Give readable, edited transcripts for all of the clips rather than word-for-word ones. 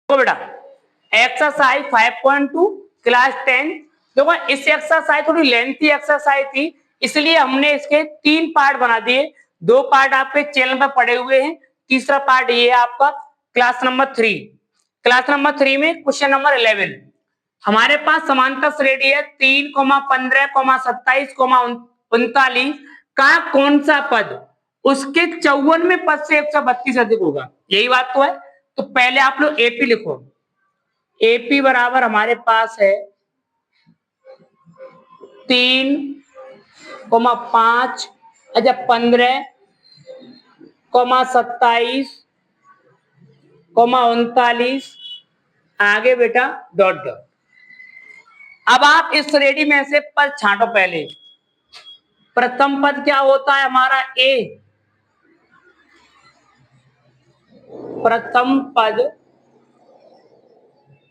देखो बेटा exercise 5.2 class 10। देखो इस एक्सरसाइज थोड़ी लेंथी एक्सरसाइज थी, इसलिए हमने इसके 3 पार्ट बना दिए। 2 पार्ट आपके चैनल पर पड़े हुए हैं, तीसरा पार्ट ये है आपका क्लास नंबर 3। क्लास नंबर 3 में क्वेश्चन नंबर 11 हमारे पास समांतर श्रेणी है 3, 15, 27, 39 का कौन सा पद उसके 54वें पद से 132 अधिक होगा। यही बात तो है। तो पहले आप लोग एपी लिखो। एपी बराबर हमारे पास है 3,5, अच्छा 15, 27, 39 आगे बेटा डॉट डॉट। अब आप इस श्रेणी में से पद छांटो। पहले प्रथम पद क्या होता है हमारा ए। प्रथम पद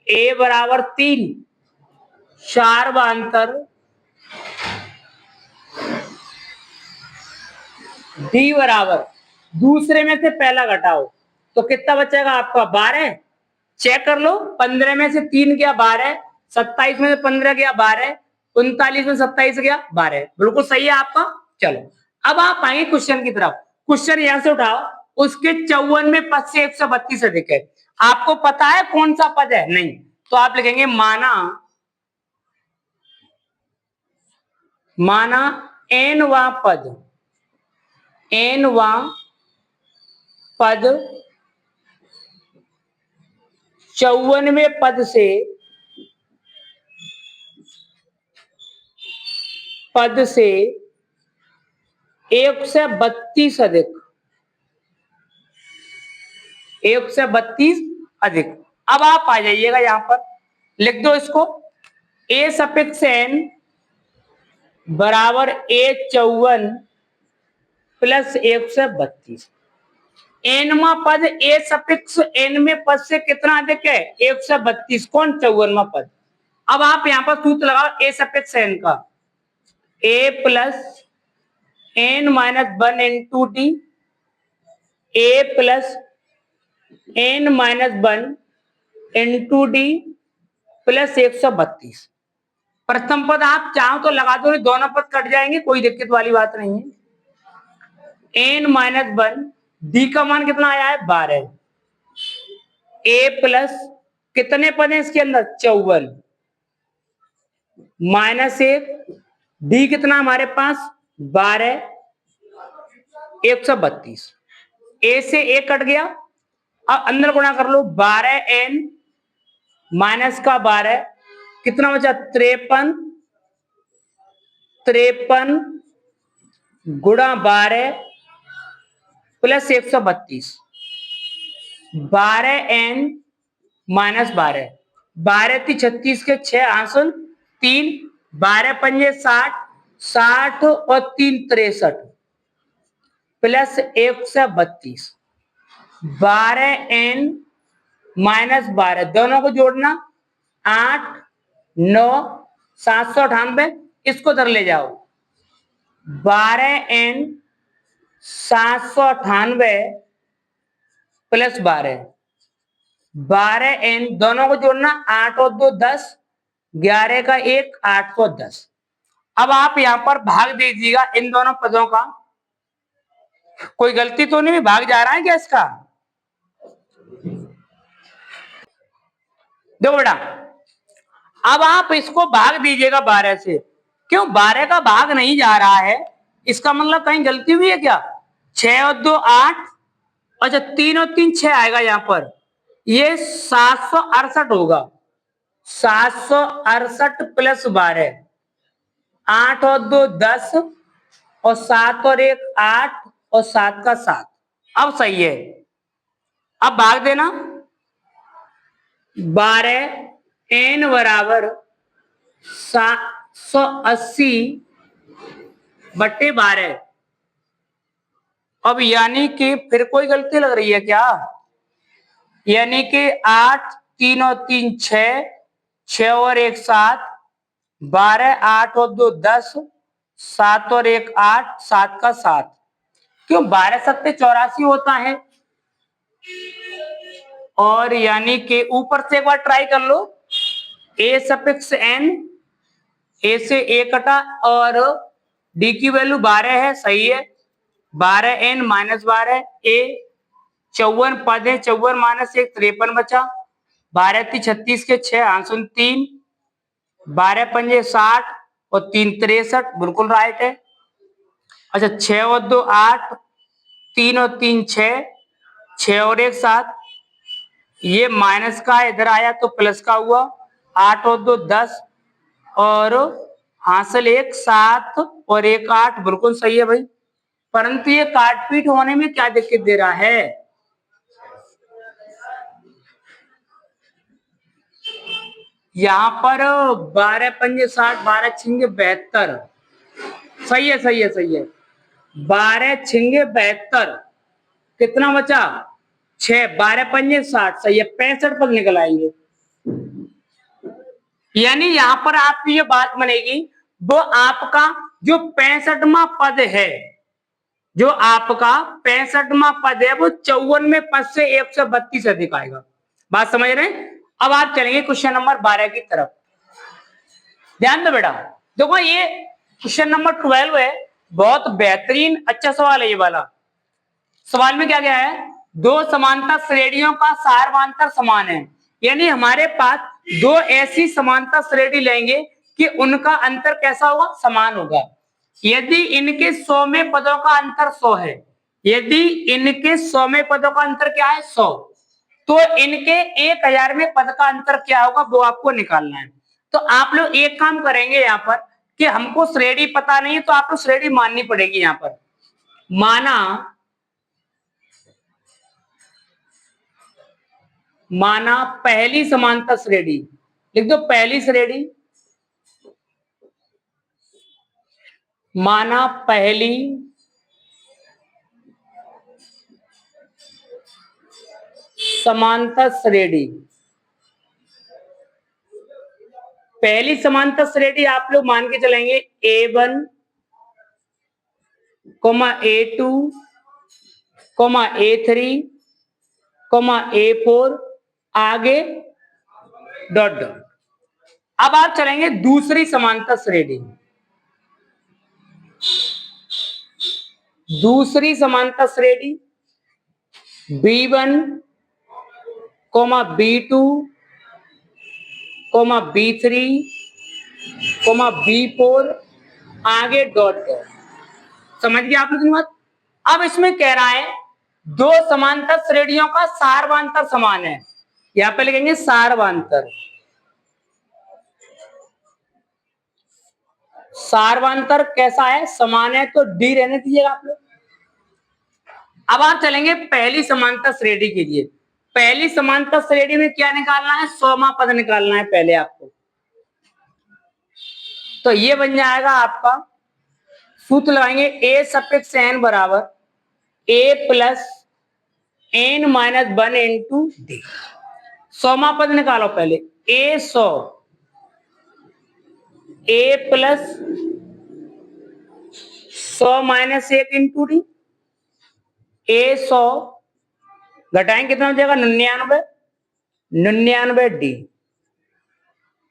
ए बराबर 3 सार्वधातुक डी बराबर दूसरे में से पहला घटाओ तो कितना बचेगा आपका 12। चेक कर लो 15 में से 3 गया 12, 27 में से 15 गया 12, 39 में 27 गया 12। बिल्कुल सही है आपका। चलो अब आप आएंगे क्वेश्चन की तरफ। क्वेश्चन यहां से उठाओ, उसके 54वें पद से 132 अधिक है। आपको पता है कौन सा पद है? नहीं। तो आप लिखेंगे माना एनवा पद, एनवा पद 54वें पद से 132 अधिक, 132 अधिक। अब आप आ जाइएगा यहां पर, लिख दो इसको ए सफिक्स एन बराबर A54 प्लस 132। एनवा पद ए सफिक्स एन में पद से कितना अधिक है? 132। कौन? 54वां पद। अब आप यहां पर सूत्र लगाओ ए सफिक्स एन का, a plus n minus 1 into d, a plus n minus 1 into d plus 132। प्रथम पद आप चाहो तो लगा दो, दोनों पद कट जाएंगे, कोई दिक्कत वाली बात नहीं है। एन माइनस 1, डी का मान कितना आया है? 12। ए प्लस कितने पद हैं इसके अंदर? 54 माइनस 1, डी कितना हमारे पास? 12, 132। ए से ए कट गया, अब अंदर गुणा कर लो। 12 एन माइनस का 12 कितना बचा? 53, 53 गुणा 12 प्लस 132। 12 एन माइनस 12, 12 थी 36 के 6 आंसर 3, 12 पंजे 60, 60 और 3 63 प्लस 132। 12 एन माइनस 12 दोनों को जोड़ना 8, 9, 798, इसको उधर ले जाओ। 12 एन 798 प्लस 12, 12 एन दोनों को जोड़ना 8 और 2 10, 11 का 1 810। अब आप यहां पर भाग दीजिएगा इन दोनों पदों का। कोई गलती तो नहीं, भाग जा रहा है क्या इसका? देखो बेटा अब आप इसको भाग दीजिएगा 12 से। क्यों 12 का भाग नहीं जा रहा है? इसका मतलब कहीं गलती हुई है क्या? 6 और 2 8, अच्छा 3 और 3 6 आएगा यहां पर, ये 768 होगा। 768 प्लस 12, 8 और 2 10 और 7 और 1 8 और 7 का 7। अब सही है। अब भाग देना 12 एन बराबर 780 बट्टे 12। अब यानी कि फिर कोई गलती लग रही है क्या? यानी कि 8 3 और 3 6, 6 और 1 7, 12 8 और 2 10, 7 और 1 8, 7 का 7। क्यों 12 सत्ते 84 होता है। और यानी कि ऊपर से एक बार ट्राई कर लो, ए सफिक्स एन, ए से ए कटा और डी की वैल्यू 12 है, सही है। 12 एन माइनस 12 ए, 54 पद है, 54 माइनस 1 53 बचा, 12 × 36 के 6 आंसर 3, 12 पंजे 60 और 3 63, बिल्कुल राइट है। अच्छा 6 और 2 8, 3 और 3 6, 6 और 1 7, ये माइनस का इधर आया तो प्लस का हुआ, 8 और 2 10 और हासिल 1 7 और 1 8, बिल्कुल सही है भाई। परंतु ये काट पीट होने में क्या दिक्कत दे रहा है, यहाँ पर 12 पंजे 60, 12 छिंगे 72, सही है सही है सही है। 12 छिंगे 72, कितना बचा 6, 12 पंजे 60, सही है, 65 पद निकल आएंगे। यानी यहाँ पर आपकी ये बात बनेगी, वो आपका जो 65वां पद है, जो आपका 65वां पद है वो 54वें पद से 132 अधिक आएगा। बात समझ रहे हैं। अब आप चलेंगे क्वेश्चन नंबर 12 की तरफ, ध्यान दो बेटा। देखो ये क्वेश्चन नंबर 12 है, बहुत बेहतरीन अच्छा सवाल है ये वाला। सवाल में क्या क्या है, दो समांतर श्रेणियों का सारवांतर समान है, यानी हमारे पास दो ऐसी समांतर श्रेणी लेंगे कि उनका अंतर कैसा होगा, समान होगा। यदि इनके 100वें पदों का अंतर 100 है, यदि इनके 100वें पदों का अंतर क्या है 100, तो इनके 1000वें पद का अंतर क्या होगा वो आपको निकालना है। तो आप लोग एक काम करेंगे यहाँ पर कि हमको श्रेणी पता नहीं है तो आपको श्रेणी माननी पड़ेगी। यहाँ पर माना पहली समांतर श्रेणी, लिख दो पहली श्रेणी, माना पहली समांतर श्रेणी। पहली समांतर श्रेणी आप लोग मान के चलेंगे A1, A2, A3, A4, आगे डॉट डॉट। अब आप चलेंगे दूसरी समांतर श्रेणी, दूसरी समांतर श्रेणी B1, B2, B3, B4, आगे डॉट डॉट। समझ गए आप लोग बात। अब इसमें कह रहा है दो समांतर श्रेणियों का सारवांतर समान है, यहां पे लिखेंगे सारवांतर। सारवांतर कैसा है, समान है, तो डी रहने दीजिएगा आप लोग। अब आप चलेंगे पहली समांतर श्रेणी के लिए। पहली समांतर श्रेणी में क्या निकालना है, 100वां पद निकालना है पहले आपको। तो ये बन जाएगा आपका, सूत्र लगाएंगे ए सफिक्स एन बराबर a plus n minus 1 into d. 100वां पद निकालो पहले, a 100, a plus 100 minus 1 into d, a 100 घटाएंगे कितना हो जाएगा 99, 99 डी।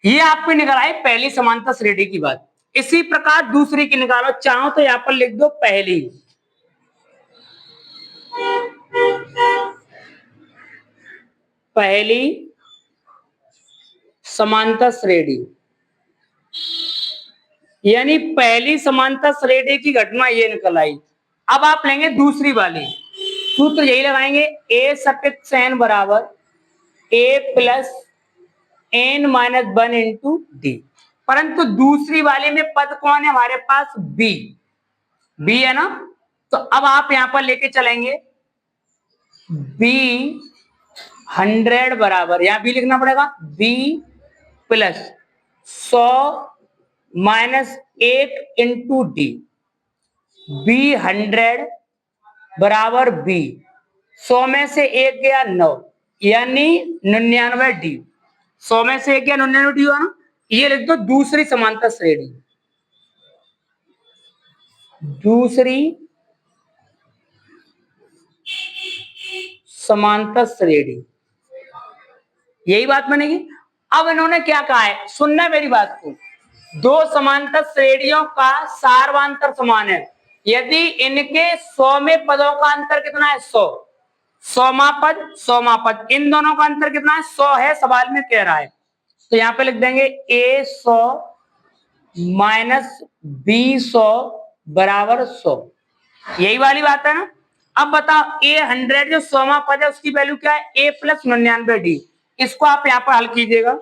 ये आपको निकल आई पहली समांतर श्रेणी की बात। इसी प्रकार दूसरी की निकालो, चाहो तो यहां पर लिख दो पहली, पहली समांतर श्रेणी, यानी पहली समांतर श्रेणी की घटना ये निकल आई। अब आप लेंगे दूसरी वाली, सूत्र यही लगाएंगे ए सफिक्स एन बराबर a plus n minus 1 into d. परंतु दूसरी वाले में पद कौन है हमारे पास, बी, बी है ना। तो अब आप यहां पर लेके चलेंगे बी 100 बराबर, यहां बी लिखना पड़ेगा, B plus 100 minus 1 into D. B 100 बराबर बी, 100 में से 1 गया 9, यानी 99 डी। 100 में से 1 गया 99 डी हुआ ना। ये लिख दो दूसरी समांतर श्रेणी, दूसरी समांतर श्रेणी। यही बात बनेगी। अब इन्होंने क्या कहा है, सुनना मेरी बात को, दो समांतर श्रेणियों का सार्वंतर समान है यदि इनके 100 में पदों का अंतर कितना है, 100। 100 पद, इन दोनों का अंतर कितना है, 100 है, सवाल में कह रहा है। तो यहां पे लिख देंगे a 100 माइनस b 100 बराबर 100। यही वाली बात है ना। अब बताओ a 100 जो 100वां पद है उसकी वैल्यू क्या है, a प्लस 99d। इसको आप यहां पर हल कीजिएगा,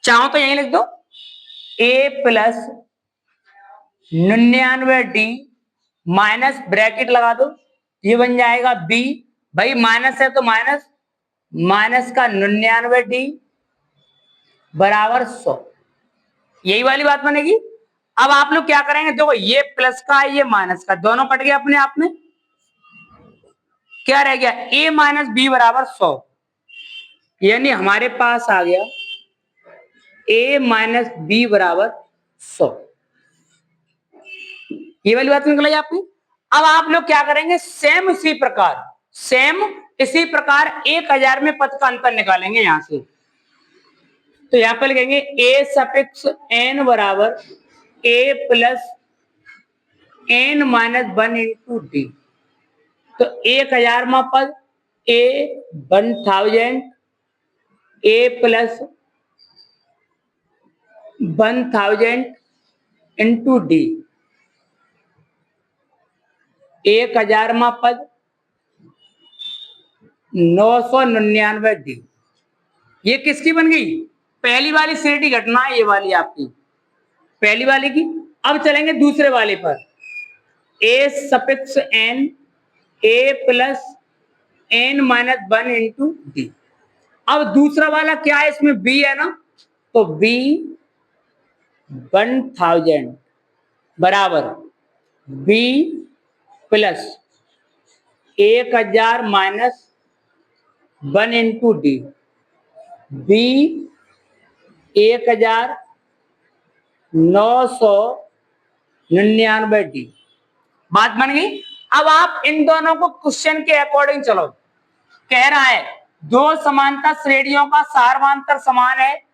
चाहो तो यही लिख दो a plus 99d minus bracket लगा दो, ये बन जाएगा b। भाई माइनस है तो माइनस, माइनस का 99d बराबर 100। यही वाली बात बनेगी। अब आप लोग क्या करेंगे, देखो ये प्लस का ये माइनस का दोनों कट गया अपने आप में, क्या रह गया, a माइनस बी बराबर 100। यानी हमारे पास आ गया a माइनस बी बराबर 100। ये वाली बात निकल आई आपकी। अब आप लोग क्या करेंगे, सेम इसी प्रकार, सेम इसी प्रकार 1000 में पद का अंतर निकालेंगे यहां से। तो यहां पर लिखेंगे a सफिक्स n बराबर a plus n minus 1 into D. तो 1000 में पद a 1000 a plus 1000 into D, 1000 में पद 999 डी। ये किसकी बन गई, पहली वाली श्रेणी घटना है ये वाली आपकी, पहली वाली की। अब चलेंगे दूसरे वाले पर, a suffix n a plus n minus 1 into D. अब दूसरा वाला क्या है, इसमें b है ना, तो b 1000 बराबर b plus 1000 minus 1 into D, b 1999 D. बात बन गई। अब आप इन दोनों को क्वेश्चन के अकॉर्डिंग चलो, कह रहा है दो समांतर श्रेणियों का सार्वंतर समान है,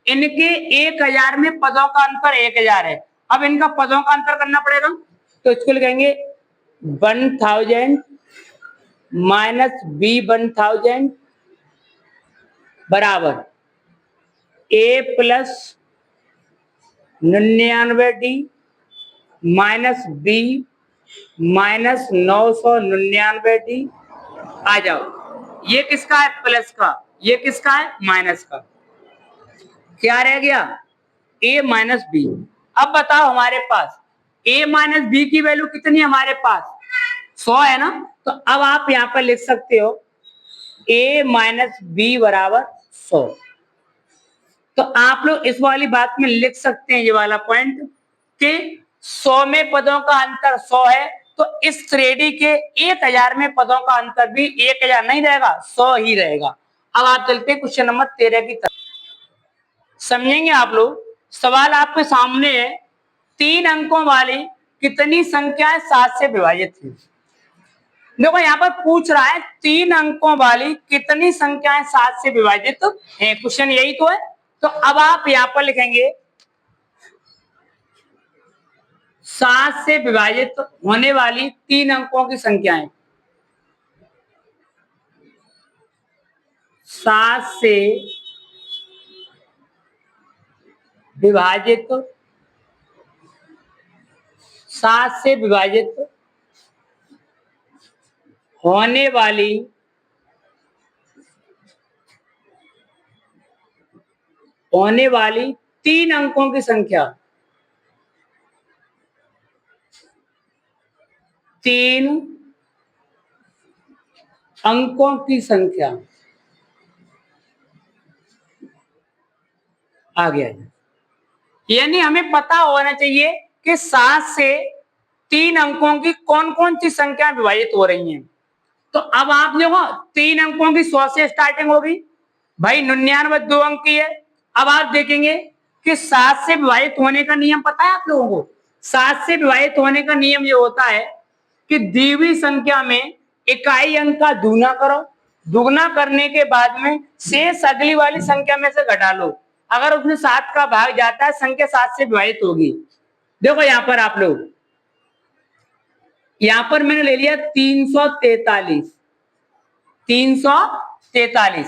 इनके 1000 में पदों का अंतर 1000 है। अब इनका पदों का अंतर करना पड़ेगा, तो इसको लिखेंगे 1000 माइनस बी 1000 बराबर a plus 99 d minus b minus 999 d. आ जाओ, ये किसका है, प्लस का, ये किसका है, माइनस का। क्या रह गया, a माइनस बी। अब बताओ हमारे पास a माइनस बी की वैल्यू कितनी है, हमारे पास 100 है ना। तो अब आप यहां पर लिख सकते हो a माइनस बी बराबर 100। तो आप लोग इस वाली बात में लिख सकते हैं ये वाला पॉइंट कि 100 में पदों का अंतर 100 है, तो इस श्रेणी के 1000 में पदों का अंतर भी 1000 नहीं रहेगा, 100 ही रहेगा। अब आप चलते हैं क्वेश्चन नंबर 13 की तरफ, समझेंगे आप लोग। सवाल आपके सामने है, 3 अंकों वाली कितनी संख्याएं 7 से विभाजित थी। देखो यहाँ पर पूछ रहा है 3 अंकों वाली कितनी संख्याएं 7 से विभाजित है, क्वेश्चन यही तो है। तो अब आप यहां पर लिखेंगे 7 से विभाजित होने वाली 3 अंकों की संख्याएं, 7 से विभाजित, 7 से विभाजित होने वाली 3 अंकों की संख्या, 3 अंकों की संख्या आ गया। यानी हमें पता होना चाहिए कि 7 से 3 अंकों की कौन कौन सी संख्या विभाजित हो रही हैं। तो अब आप देखो 3 अंकों की 100 से स्टार्टिंग होगी, भाई 99 2 अंक की है। अब आप देखेंगे कि 7 से विभाजित होने का नियम पता है आप लोगों को। 7 से विभाजित होने का नियम ये होता है कि दी हुई संख्या में इकाई अंक का दूना करो, दुगना करने के बाद में शेष अगली वाली संख्या में से घटा लो। अगर उसमें 7 का भाग जाता है, संख्या 7 से विभाजित होगी। देखो यहां पर आप लोग, यहां पर मैंने ले लिया 343। 343।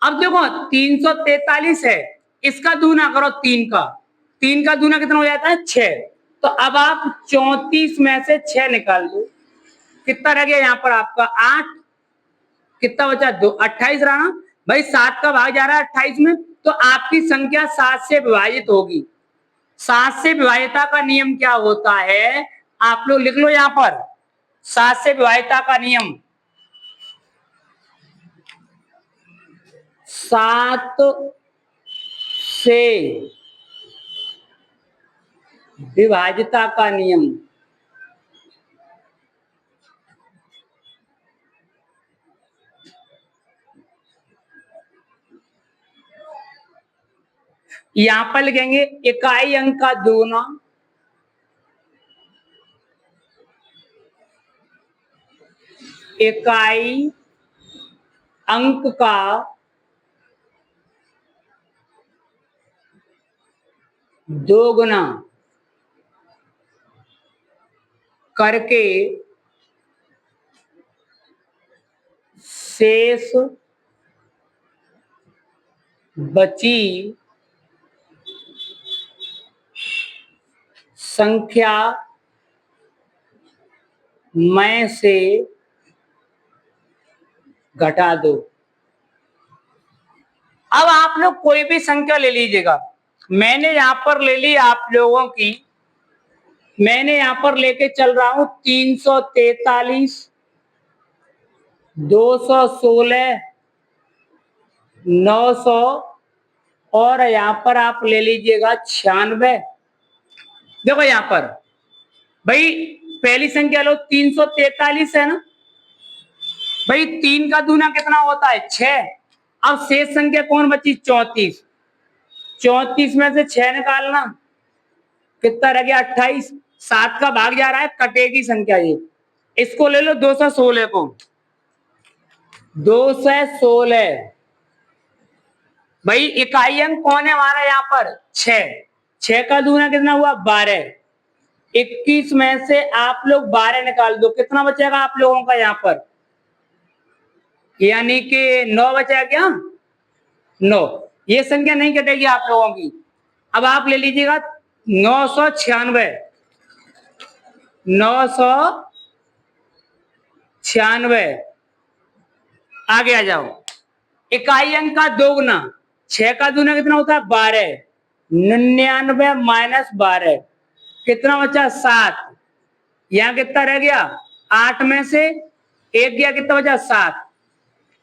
अब देखो 343 है, इसका दूना करो 3 का। 3 का दूना कितना हो जाता है? 6। तो अब आप 34 में से 6 निकाल दो। कितना रह गया यहाँ पर आपका? 8। कितना बचा? 2। 28 रहा ना भाई। 7 का भाग जा रहा है 28 में, तो आपकी संख्या 7 से विभाजित होगी। 7 से विभाजिता का नियम क्या होता है? आप लोग लिख लो यहां पर, 7 से विभाजिता का नियम। 7 से विभाजिता का नियम। यहां पर लिखेंगे इकाई अंक का दूना इकाई अंक का दोगुना करके शेष बची संख्या में से घटा दो। अब आप लोग कोई भी संख्या ले लीजिएगा। मैंने यहां पर ले ली आप लोगों की, मैंने यहां पर लेके चल रहा हूं 343, 216, 900 और यहां पर आप ले लीजिएगा 96। देखो यहां पर भाई पहली संख्या लो 343 है ना भाई। 3 का दूना कितना होता है? 6। अब शेष संख्या कौन बची? 34। 34 में से 6 निकालना, कितना रह गया? 28। 7 का भाग जा रहा है, कटेगी संख्या ये। इसको ले लो 216 को। 216 भाई इकाई अंक कौन है हमारा यहाँ पर? 6। 6 का दूना कितना हुआ? 12। 21 में से आप लोग 12 निकाल दो, कितना बचेगा आप लोगों का यहाँ पर? यानी कि 9 बचेगा क्या? 9। ये संख्या नहीं कटेगी आप लोगों की। अब आप ले लीजिएगा 996। 996 आगे आ जाओ। इकाई अंक का दोगुना, 6 का दूना कितना होता है? 12। 99 माइनस 12 कितना बचा? 7। यहां कितना रह गया? 8 में से 1 गया, कितना बचा? 7।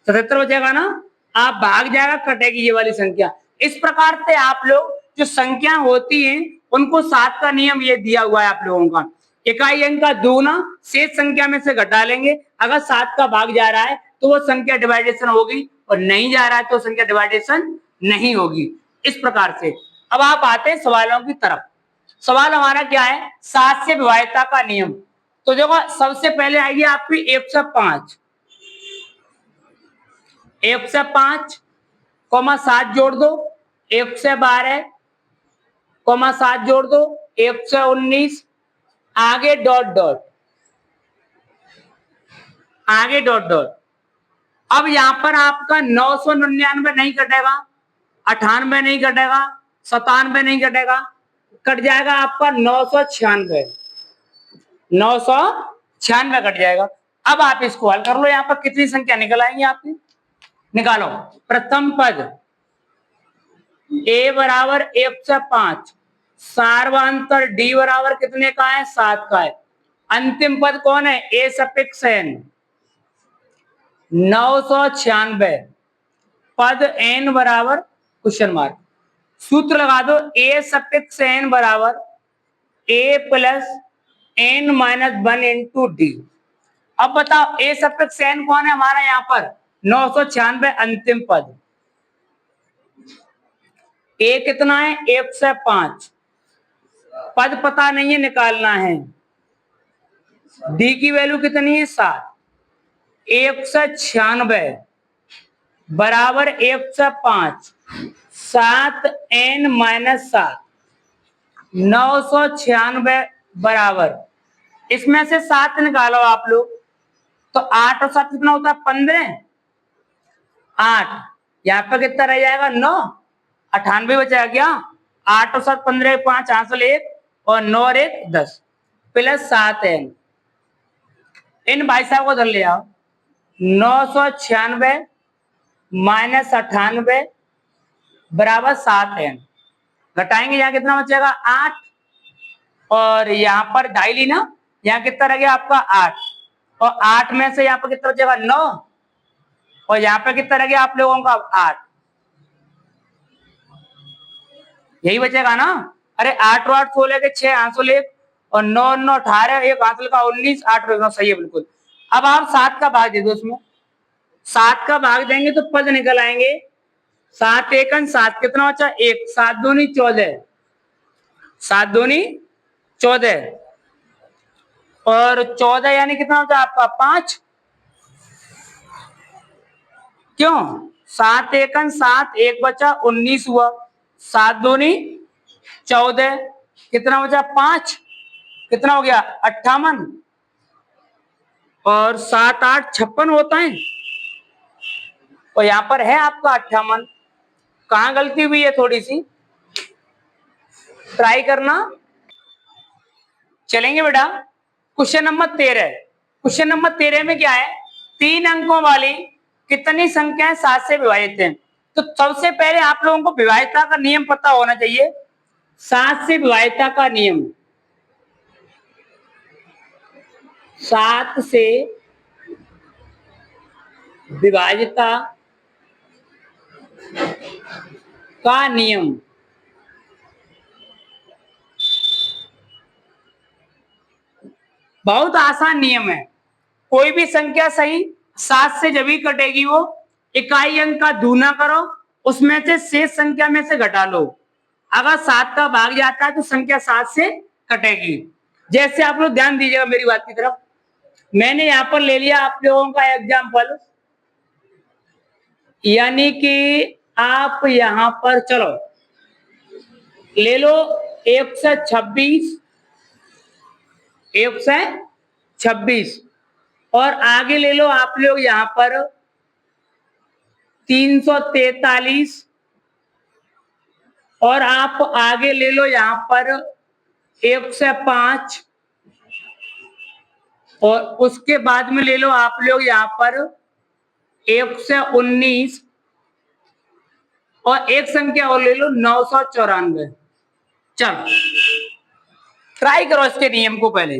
77 बचेगा ना। आप भाग जाएगा, कटेगी ये वाली संख्या। इस प्रकार से आप लोग जो संख्या होती हैं उनको 7 का नियम ये दिया हुआ है आप लोगों का। इकाई अंक का दूना शेष संख्या में से घटा लेंगे। अगर 7 का भाग जा रहा है तो वो संख्या डिवाइडेशन होगी, और नहीं जा रहा है तो संख्या डिवाइडेशन नहीं होगी। इस प्रकार से अब आप आते हैं सवालों की तरफ। सवाल हमारा क्या है? 7 से विभाज्यता का नियम। तो देखो सबसे पहले आएगी आपकी 105। 105 कोमा 7 जोड़ दो, 112 कोमा 7 जोड़ दो, 119 आगे डॉट डॉट, आगे डॉट डॉट। अब यहां पर आपका 999 नहीं कटेगा, 98 नहीं कटेगा, 97 नहीं कटेगा, कट जाएगा आपका 996। 996 कट जाएगा। अब आप इसको हल कर लो। यहां पर कितनी संख्या निकल आएंगी आपकी? निकालो। प्रथम पद a बराबर 105, सार्वंतर d बराबर कितने का है? 7 का है। अंतिम पद कौन है? a सफिक्स n 996, पद n बराबर क्वेश्चन मार्क। सूत्र लगा दो, a सफिक्स n बराबर a plus n minus 1 into D. अब बताओ a सफिक्स n कौन है हमारा यहाँ पर? 996 अंतिम पद। a कितना है? 105। पद पता नहीं है, निकालना है। d की वैल्यू कितनी है? 7। 196 बराबर 105, 7n-7, 996 बराबर, इसमें से 7 निकालो आप लोग, तो 8 और 7 कितना होता है? 15, 8, यहाँ पर कितना रह जाएगा? 9, 98 बचेगा क्या? 8 और 7 15, 5 हासिल 1 और 9 और 1 10 प्लस 7n। इन भाई साहब को धर ले आओ, 996 माइनस 98 बराबर 7n। घटाएंगे, यहाँ कितना बचेगा? 8, और यहाँ पर ढाई ली ना, यहाँ कितना रह गया आपका? 8, और 8 में से यहाँ पर कितना बचेगा? 9, और यहाँ पर कितना रह गया आप लोगों का? 8, यही बचेगा ना? अरे 8 और 8 16 के 6 हासिल 1 और 9 9 18 1 हासिल का 19, 8 और 9 सही है बिल्कुल। अब आप 7 का भाग दे दो, उसमें 7 का भाग देंगे तो पद निकल आएंगे। 7 एकन 7 कितना बचा? 1, 7 दूनी 14, 7 दूनी 14, और 14 यानी कितना बचा आपका? 5। क्यों? 7 एकन 7, 1 बचा 19 हुआ, 7 दूनी 14, कितना बचा? 5, कितना हो गया? 58, और 7 8 56 होता है, और यहां पर है आपका 58। कहां गलती हुई है? थोड़ी सी ट्राई करना। चलेंगे बेटा, क्वेश्चन नंबर 13। क्वेश्चन नंबर 13 में क्या है? 3 अंकों वाली कितनी संख्याएं 7 से विभाजित हैं? तो सबसे पहले आप लोगों को विभाज्यता का नियम पता होना चाहिए। 7 से विभाज्यता का नियम, 7 से विभाज्यता का नियम, बहुत आसान नियम है। कोई भी संख्या सही 7 से जब भी कटेगी, वो इकाई अंक का दूना करो, उसमें से शेष संख्या में से घटा लो। अगर 7 का भाग जाता है तो संख्या 7 से कटेगी। जैसे आप लोग ध्यान दीजिएगा मेरी बात की तरफ। मैंने यहां पर ले लिया आप लोगों का एग्जाम्पल, यानी कि आप यहां पर चलो ले लो 126, 126, और आगे ले लो आप लोग यहां पर 343, और आप आगे ले लो यहां पर 105, और उसके बाद में ले लो आप लोग यहां पर 119, और एक संख्या और ले लो 994। चलो ट्राई करो इसके नियम को। पहले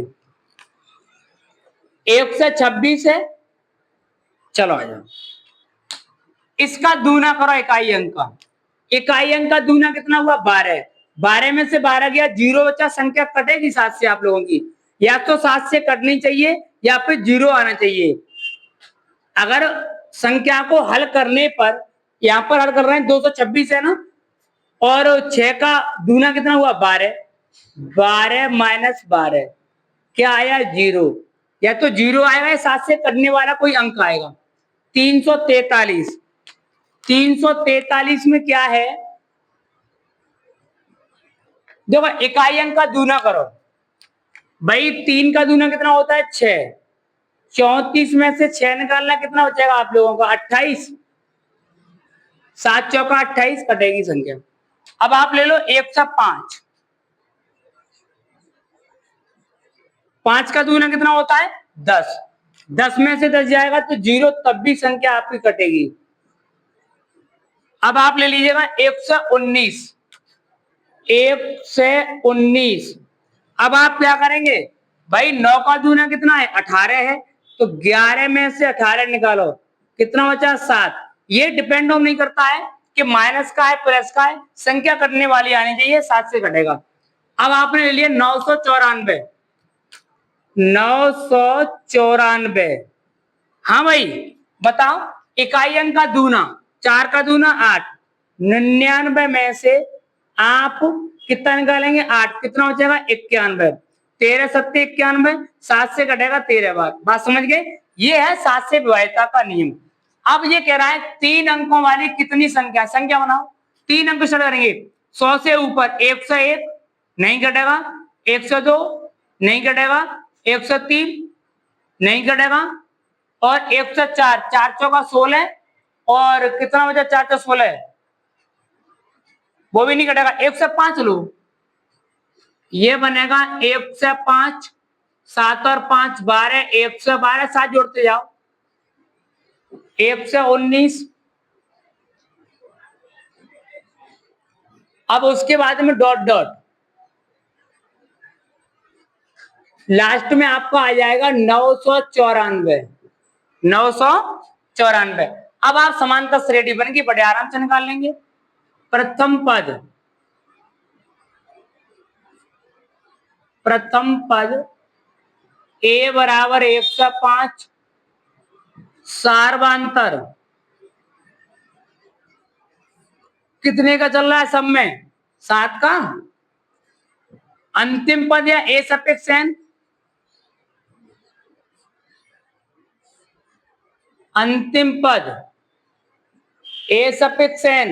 126 है, चलो आ जाओ, इसका दूना करो इकाई अंक का। इकाई अंक का दूना कितना हुआ? 12। 12 में से 12 गया, 0 बचा, संख्या कटेगी 7 से आप लोगों की, या तो 7 से कटनी चाहिए या फिर 0 आना चाहिए। अगर संख्या को हल करने पर, यहां पर हल कर रहे हैं 226 है ना, और 6 का दूना कितना हुआ? 12। 12 माइनस 12 क्या आया? 0। या तो 0 आएगा या 7 से कटने वाला कोई अंक आएगा। 343। 343 में क्या है? देखो इकाई अंक का दूना करो भाई। 3 का दूना कितना होता है? 6। 34 में से 6 निकालना, कितना बचेगा आप लोगों का? 28। 7 चौका 28, कटेगी संख्या। अब आप ले लो 105। 5 का दूना कितना होता है? 10। 10 में से 10 जाएगा तो 0, तब भी संख्या आपकी कटेगी। अब आप ले लीजिएगा 119। 119। अब आप क्या करेंगे भाई? 9 का दूना कितना है? 18 है, तो 11 में से 18 निकालो, कितना बचा? 7। ये डिपेंड नहीं करता है कि माइनस का है प्लस का है, संख्या कटने वाली आनी चाहिए, 7 से कटेगा। अब आपने ले लिया 994। 994। हाँ भाई बताओ, इकाई अंक का दूना, 4 का दूना 8। 99 में से आप कितना निकालेंगे? 8, कितना बचेगा? 91। 13 सत्ते 91, 7 से कटेगा 13 बार। बात समझ गए? ये है 7 से विभाज्यता का नियम। अब ये कह रहा है 3 अंकों वाली कितनी संख्या, संख्या बनाओ। 3 अंक स्टार्ट करेंगे 100 से ऊपर 101 नहीं कटेगा, 102 नहीं कटेगा, 103 नहीं कटेगा, और 104, 4 चौका 16, और कितना बचा 4 चौका 16, वो भी नहीं कटेगा। 105 लो, ये बनेगा 105, 7 और 5 12, 112, 7 जोड़ते जाओ, 119। अब उसके बाद में डॉट डॉट, लास्ट में आपका आ जाएगा 994, 994। अब आप समानता श्रेणी बन के बड़े आराम से निकाल लेंगे। प्रथम पद a बराबर 105, सार्वंतर कितने का चल रहा है सब में, 7 का। अंतिम पद या a सफिक्स n, अंतिम पद a सफिक्स n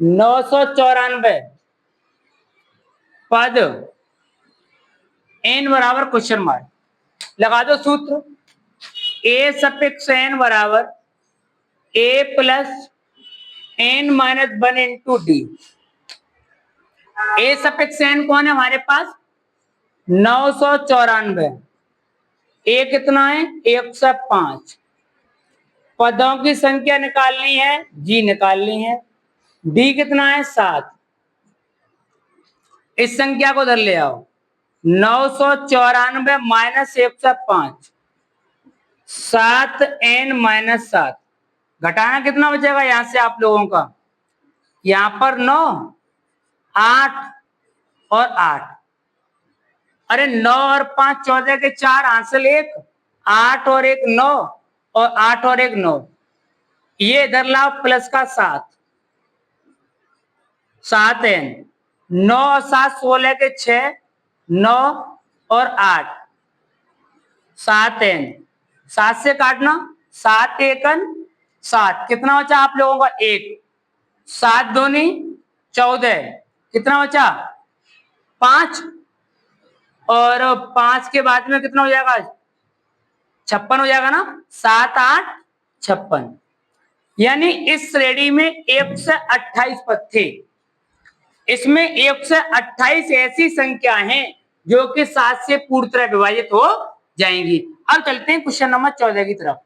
994, पद n बराबर क्वेश्चन मार्क, लगा दो सूत्र। a सफिक्स n बराबर a plus n minus 1 into D. a suffix n कौन है हमारे पास, 994, a कितना है 105, पदों की संख्या निकालनी है, जी निकालनी है, डी कितना है 7। इस संख्या को उधर ले आओ, 994 माइनस 105, 7n माइनस 7, घटाना कितना बचेगा यहां से आप लोगों का, यहां पर 9, 8 और 8, अरे 9 और 5 14 के 4 हासिल 1, 8 और 1 9, और 8 और 1 9, ये इधर लाओ प्लस का 7, 7n, 9 और 7 16 के 6, 9 और 8, 7n, 7 से काटना, 7 एकन 7, कितना बचा आप लोगों का 1, 7 दूनी 14, कितना बचा 5, और 5 के बाद में कितना हो जाएगा 56 हो जाएगा ना, 7 8 56। यानी इस श्रेणी में 1 से 28 पद थे, इसमें 1 से 28 ऐसी संख्या हैं जो कि 7 से पूरी तरह विभाजित हो जाएंगी। अब चलते हैं क्वेश्चन नंबर 14 की तरफ।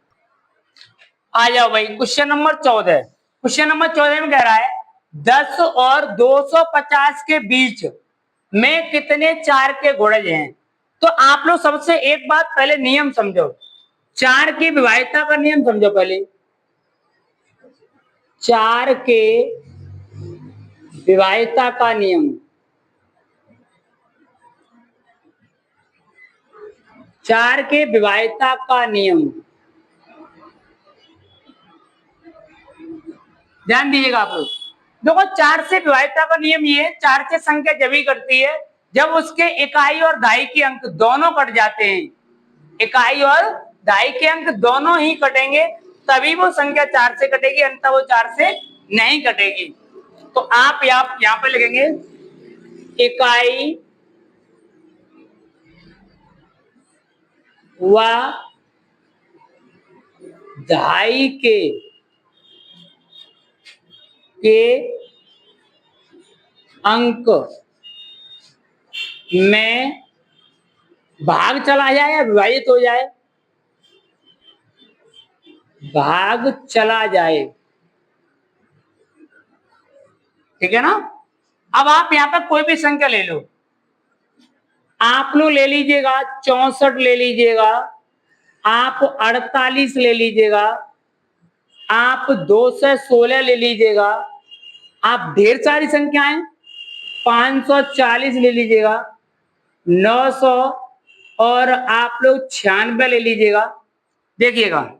आ जाओ भाई क्वेश्चन नंबर 14। क्वेश्चन नंबर 14 में कह रहा है 10 और 250 के बीच में कितने 4 के गुणज हैं। तो आप लोग सबसे एक बात पहले नियम समझो, 4 की विभाज्यता का नियम समझो पहले। 4 के विभाज्यता का नियम, 4 के विभाज्यता का नियम ध्यान दीजिएगा आप लोग। देखो 4 से विभाज्यता का नियम ये है, 4 से संख्या जब ही करती है जब उसके इकाई और दहाई के अंक दोनों कट जाते हैं, इकाई और दहाई के अंक दोनों ही कटेंगे तभी वो संख्या 4 से कटेगी, अन्यथा वो 4 से नहीं कटेगी। तो आप यहां पे लिखेंगे इकाई व दहाई के अंक में भाग चला जाए या विभाजित हो जाए, भाग चला जाए, ठीक है ना। अब आप यहां पर कोई भी संख्या ले लो, आप लोग ले लीजिएगा 64 ले लीजिएगा, आप 48 ले लीजिएगा, आप 216 ले लीजिएगा, आप ढेर सारी संख्याएं 540 ले लीजिएगा, 900 और आप लोग 96 ले लीजिएगा। देखिएगा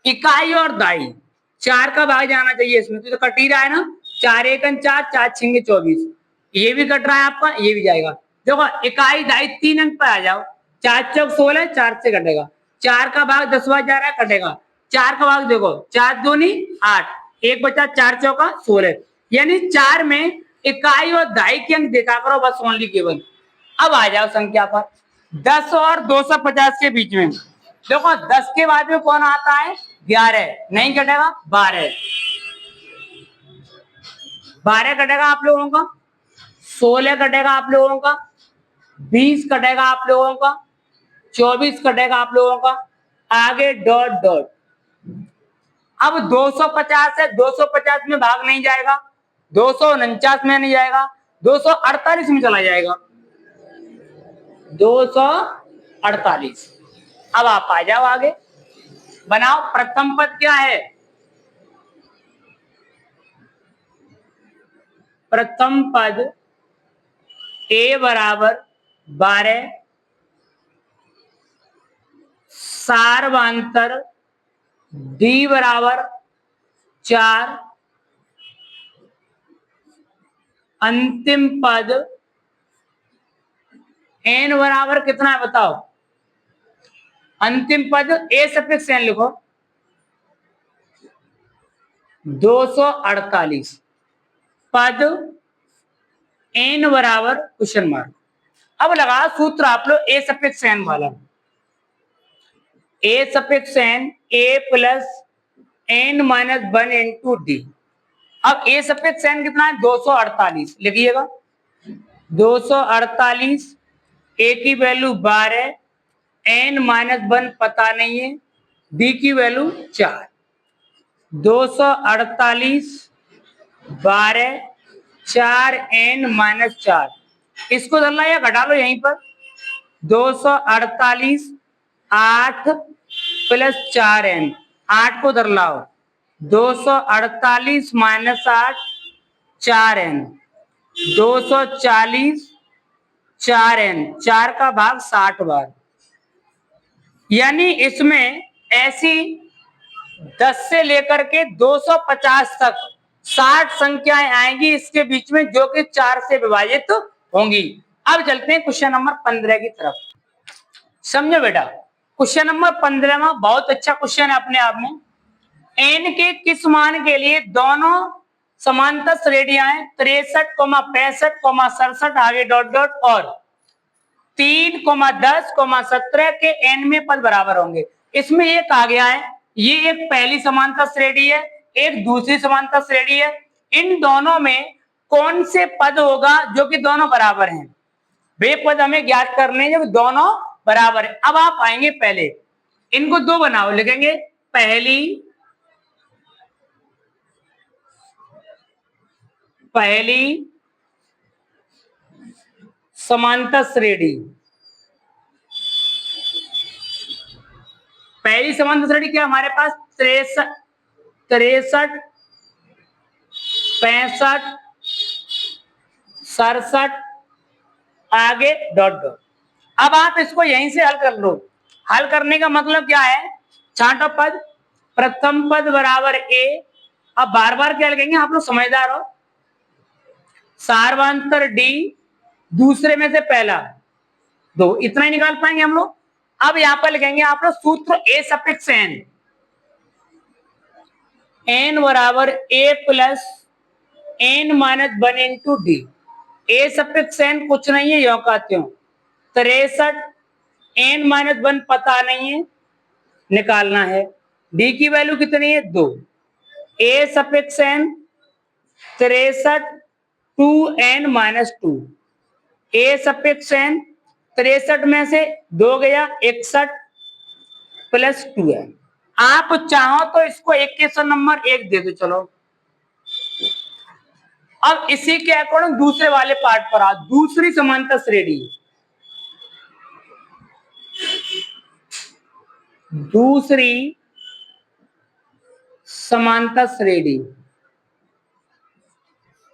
इकाई और दाई 4 का भाग जाना चाहिए इसमें, तो कट ही रहा है ना, 4 एकन 4, 4 छिंगे 24, ये भी कट रहा है आपका, ये भी जाएगा। देखो इकाई दाई 3 अंक पे आ जाओ, 4 चौक 16, 4 से कटेगा, 4 का भाग 10 बार जा रहा है, कटेगा। 4 का भाग देखो, 4 दूनी 8, 1 बचा, 4 चौका 16, यानी 4 में इकाई और दहाई के अंक देखा करो बस, ओनली केवल। अब आ जाओ संख्या पर, 10 और 250 के बीच में देखो, 10 के बाद में कौन आता है, 11, नहीं कटेगा, 12, 12 कटेगा आप लोगों का, 16 कटेगा आप लोगों का, 20 कटेगा आप लोगों का, 24 कटेगा आप लोगों का, आगे डॉट डॉट। अब 250 है, 250 में भाग नहीं जाएगा, 249 में नहीं जाएगा, 248 में चला जाएगा, 248। अब आप आ जाओ आगे, बनाओ। प्रथम पद क्या है, प्रथम पद a बराबर 12, सार्वांतर d बराबर 4, अंतिम पद n बराबर कितना है बताओ, अंतिम पद a सफिक्स n लिखो, 248, पद n बराबर क्वेश्चन मार्क। अब लगा सूत्र आप लोग a सफिक्स n वाला, a suffix n a plus n minus 1 into D. अब a सफिक्स n कितना है, 248, लिखिएगा 248, a की वैल्यू 12, n माइनस 1 पता नहीं है, d की वैल्यू 4, 248 12 4 n माइनस 4, इसको डालना या घटा लो यहीं पर, 248 8 प्लस 4n, 8 को धर लाओ, 248 माइनस 8 4n, 240 4n, 4 का भाग 60 बार, यानी इसमें ऐसी 10 से लेकर के 250 तक 60 संख्याएं आएंगी इसके बीच में, जो कि 4 से विभाजित होंगी। अब चलते हैं क्वेश्चन नंबर 15 की तरफ। समझो बेटा, क्वेश्चन नंबर 15 में बहुत अच्छा क्वेश्चन है अपने आप में। n के किस मान के लिए दोनों समांतर श्रेणियां 63, 65, 67 आगे डॉट डॉट और 3, 10, 17 के n में पद बराबर होंगे। इसमें एक आ गया है, ये एक पहली समांतर श्रेणी है, एक दूसरी समांतर श्रेणी है, इन दोनों में कौन से पद होगा जो कि दोनों बराबर हैं, वे पद हमें ज्ञात करने हैं जब दोनों बराबर है। अब आप आएंगे पहले, इनको दो बनाओ, लिखेंगे पहली समांतर श्रेणी, पहली समांतर श्रेणी क्या हमारे पास, 63, 65, 67 आगे डॉट डॉट। अब आप इसको यहीं से हल कर लो। हल करने का मतलब क्या है, छांटो पद, प्रथम पद बराबर a, अब बार बार क्या लिखेंगे आप लोग समझदार हो, सार्वांतर d, दूसरे में से पहला 2, इतना ही निकाल पाएंगे हम लोग। अब यहां पर लिखेंगे आप लोग सूत्र a सफिक्स n, n बराबर a plus n minus 1 into D. a suffix n कुछ नहीं है, यो कहते हो 63, n माइनस 1 पता नहीं है, निकालना है, d की वैल्यू कितनी है 2, a suffix n 63 2n minus 2, a suffix n 63 में से 2 गया 61 प्लस 2n। आप चाहो तो इसको इक्वेशन नंबर 1 दे दो, चलो। अब इसी के अकॉर्डिंग दूसरे वाले पार्ट पर आ, दूसरी समांतर श्रेणी, दूसरी समांतर श्रेणी,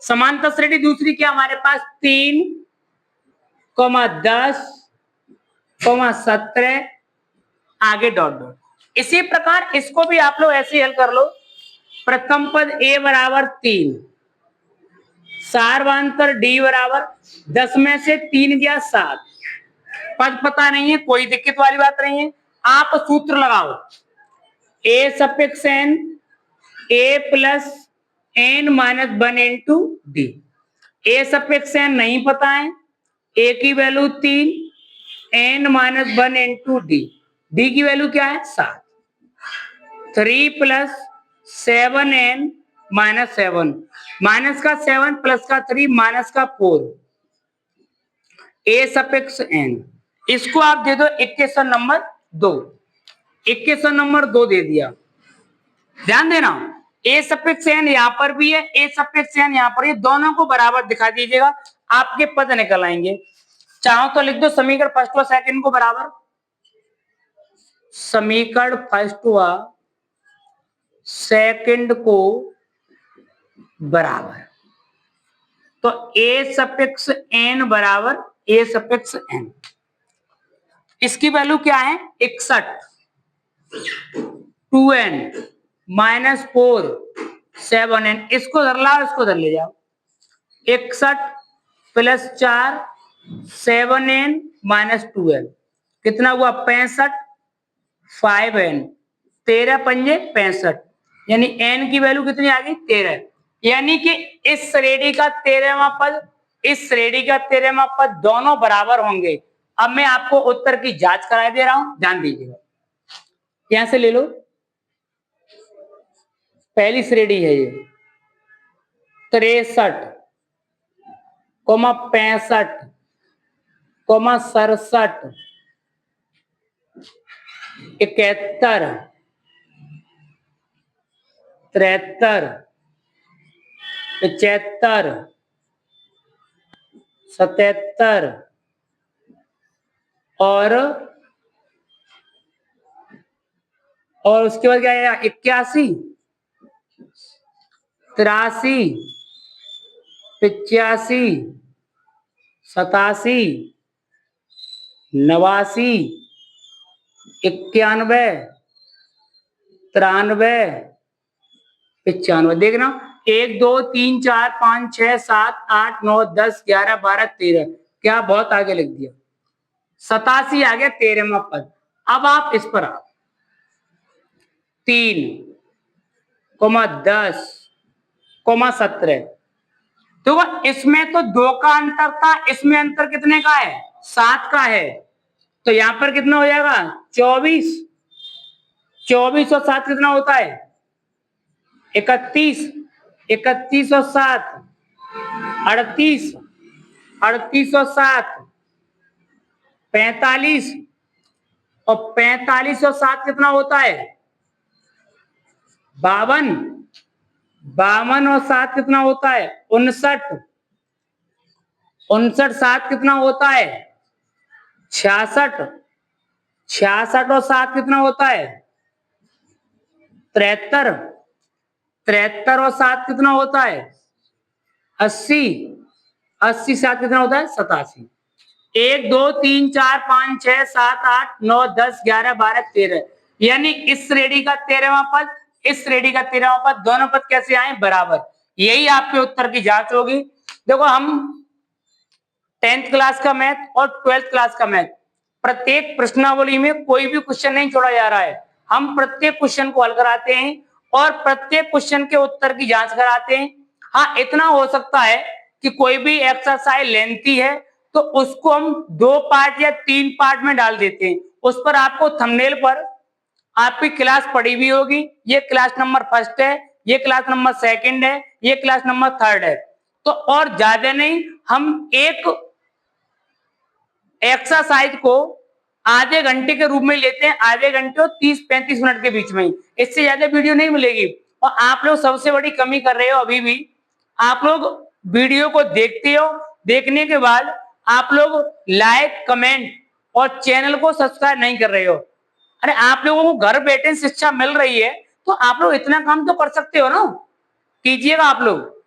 समांतर श्रेणी दूसरी क्या हमारे पास, 3, 10, 17 आगे डॉट डॉट। इसी प्रकार इसको भी आप लोग ऐसे हल कर लो, प्रथम पद a बराबर 3, सार्वांतर d बराबर 10 में से 3 गया 7, पद पता नहीं है, कोई दिक्कत वाली बात नहीं है। आप सूत्र लगाओ, a suffix n a plus n minus 1 into d. A suffix n नहीं पता है, ए की value 3, n minus 1 into d, d की वैल्यू क्या है 7, 3 प्लस 7n माइनस 7, माइनस का 7 प्लस का 3 माइनस का 4, ए सफिक्स एन। इसको आप दे दो इक्वेशन नंबर 2, इक्वेशन नंबर 2 दे दिया। ध्यान देना, ए सफिक्स एन यहां पर भी है, ए सफिक्स एन यहां पर, ये दोनों को बराबर दिखा दीजिएगा, आपके पद निकल आएंगे। चाहो तो लिख दो समीकरण फर्स्ट व सेकंड को बराबर, समीकरण फर्स्ट व सेकंड को बराबर, तो ए सफिक्स एन बराबर ए सफिक्स एन, इसकी वैल्यू क्या है 61, 2n माइनस 4 7n, इसको धर लाओ इसको धर ले जाओ, 61 प्लस 4 7n माइनस 2n, कितना हुआ 65, 5n, 13 पंजे 65, यानी n की वैल्यू कितनी आ गई 13, यानी कि इस श्रेणी का 13वां पद, इस श्रेणी का 13वां पद दोनों बराबर होंगे। अब मैं आपको उत्तर की जांच करा दे रहा हूं, ध्यान दीजिएगा, यहां से ले लो, पहली श्रेणी है ये 63, 65, 67, 71, 73, 75, 77 और उसके बाद क्या आएगा 81, 83, 85, 87, 89, 91, 93, 95। देखना 1 2 3 4 5 6 7 8 9 10 11 12 13, क्या बहुत आगे लिख दिया, 87 आ गया 13वां पद। अब आप इस पर आओ, 3, 10, 17, तो इसमें तो 2 का अंतर था, इसमें अंतर कितने का है 7 का है, तो यहां पर कितना हो जाएगा 24, 24 और 7 कितना होता है 31, 31 और 7 38, 38 और 7 45, और 45 और 7 कितना होता है 52, 52 और 7 कितना होता है 59, 59 7 कितना होता है 66, 66 और 7 कितना होता है 73, 73 और 7 कितना होता है 80, 80 7 कितना होता है 87। 1 2 3 4 5 6 7 8 9 10 11 12 13, यानी इस श्रेणी का 13वां पद, इस श्रेणी का 13वां पद, दोनों पद कैसे आए बराबर, यही आपके उत्तर की जांच होगी। देखो हम 10th क्लास का मैथ और 12th क्लास का मैथ, प्रत्येक प्रश्नावली में कोई भी क्वेश्चन नहीं छोड़ा जा रहा है, हम प्रत्येक क्वेश्चन को हल कराते हैं और प्रत्येक क्वेश्चन के उत्तर की जांच कराते हैं। हाँ, इतना हो सकता है कि कोई भी एक्सरसाइज लेंथी है तो उसको हम 2 पार्ट या 3 पार्ट में डाल देते हैं, उस पर आपको थंबनेल पर आपकी क्लास पड़ी हुई होगी, ये क्लास नंबर 1 है, ये क्लास नंबर 2 है, ये क्लास नंबर 3 है, तो और ज्यादा नहीं, हम एक एक्सरसाइज को आधे घंटे के रूप में लेते हैं, आधे घंटे और 30-35 मिनट के बीच में ही, इससे ज्यादा वीडियो नहीं मिलेगी। और आप लोग सबसे बड़ी कमी कर रहे हो अभी भी, आप लोग वीडियो को देखते हो, देखने के बाद आप लोग लाइक कमेंट और चैनल को सब्सक्राइब नहीं कर रहे हो। अरे आप लोगों को घर बैठे शिक्षा मिल रही है तो आप लोग इतना काम तो कर सकते हो ना, कीजिएगा आप लोग।